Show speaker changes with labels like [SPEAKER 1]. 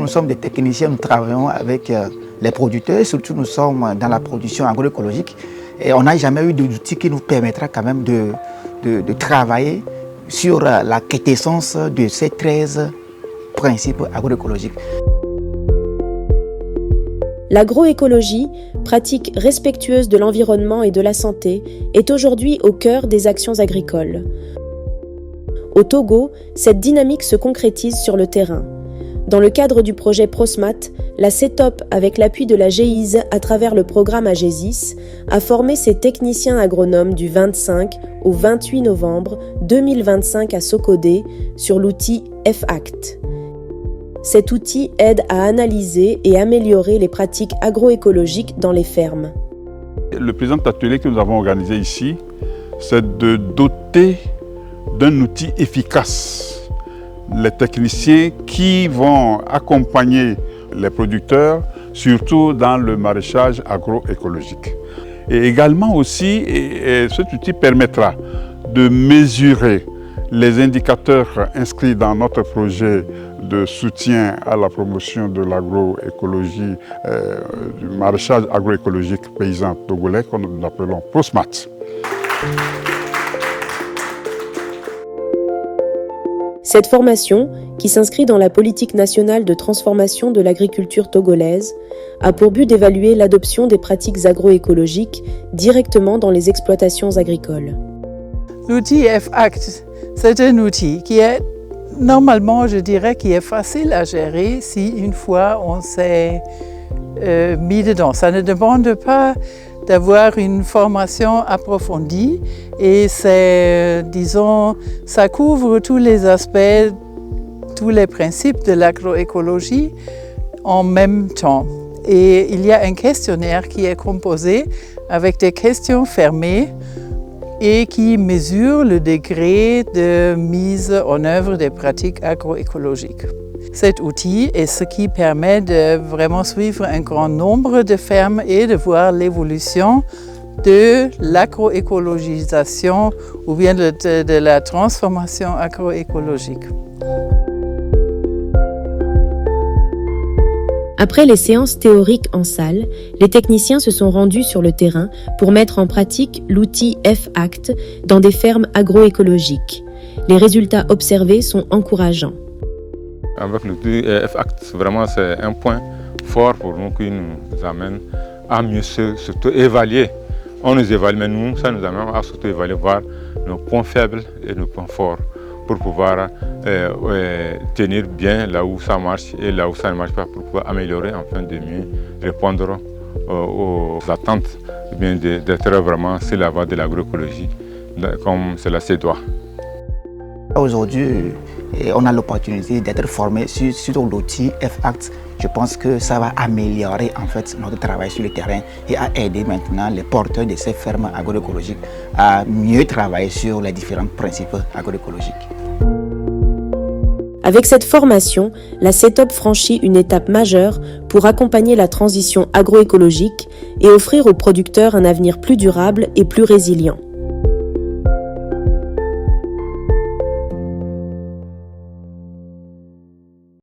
[SPEAKER 1] nous sommes des techniciens, nous travaillons avec les producteurs, et surtout nous sommes dans la production agroécologique. Et on n'a jamais eu d'outil qui nous permettra quand même de travailler sur la quintessence de ces 13 principes agroécologiques.
[SPEAKER 2] L'agroécologie, pratique respectueuse de l'environnement et de la santé, est aujourd'hui au cœur des actions agricoles. Au Togo, cette dynamique se concrétise sur le terrain. Dans le cadre du projet Prosmat, la CETOP, avec l'appui de la GEISE à travers le programme AGESIS, a formé ses techniciens agronomes du 25 au 28 novembre 2025 à Sokodé sur l'outil F-Act. Cet outil aide à analyser et améliorer les pratiques agroécologiques dans les fermes.
[SPEAKER 3] Le présent atelier que nous avons organisé ici, c'est de doter d'un outil efficace les techniciens qui vont accompagner les producteurs, surtout dans le maraîchage agroécologique. Et également aussi, cet outil permettra de mesurer les indicateurs inscrits dans notre projet de soutien à la promotion de l'agroécologie, du maraîchage agroécologique paysan togolais, que nous appelons Prosmat.
[SPEAKER 2] Cette formation, qui s'inscrit dans la politique nationale de transformation de l'agriculture togolaise, a pour but d'évaluer l'adoption des pratiques agroécologiques directement dans les exploitations agricoles.
[SPEAKER 4] L'outil F-Act, c'est un outil qui est normalement, je dirais, qui est facile à gérer si une fois on s'est mis dedans. Ça ne demande pas d'avoir une formation approfondie et c'est, disons, ça couvre tous les aspects, tous les principes de l'agroécologie en même temps. Et il y a un questionnaire qui est composé avec des questions fermées et qui mesure le degré de mise en œuvre des pratiques agroécologiques. Cet outil est ce qui permet de vraiment suivre un grand nombre de fermes et de voir l'évolution de l'agroécologisation ou bien de la transformation agroécologique.
[SPEAKER 2] Après les séances théoriques en salle, les techniciens se sont rendus sur le terrain pour mettre en pratique l'outil F-Act dans des fermes agroécologiques. Les résultats observés sont encourageants.
[SPEAKER 5] Avec l'outil F-Act, vraiment c'est un point fort pour nous qui nous amène à mieux s'auto-évaluer. On nous évalue, mais nous, ça nous amène à s'auto-évaluer, voir nos points faibles et nos points forts pour pouvoir tenir bien là où ça marche et là où ça ne marche pas pour pouvoir améliorer afin de mieux répondre aux attentes, bien d'être vraiment sur la voie de l'agroécologie comme cela se doit.
[SPEAKER 1] Aujourd'hui, on a l'opportunité d'être formé sur l'outil F-Act. Je pense que ça va améliorer en fait notre travail sur le terrain et à aider maintenant les porteurs de ces fermes agroécologiques à mieux travailler sur les différents principes agroécologiques.
[SPEAKER 2] Avec cette formation, la CETOP franchit une étape majeure pour accompagner la transition agroécologique et offrir aux producteurs un avenir plus durable et plus résilient.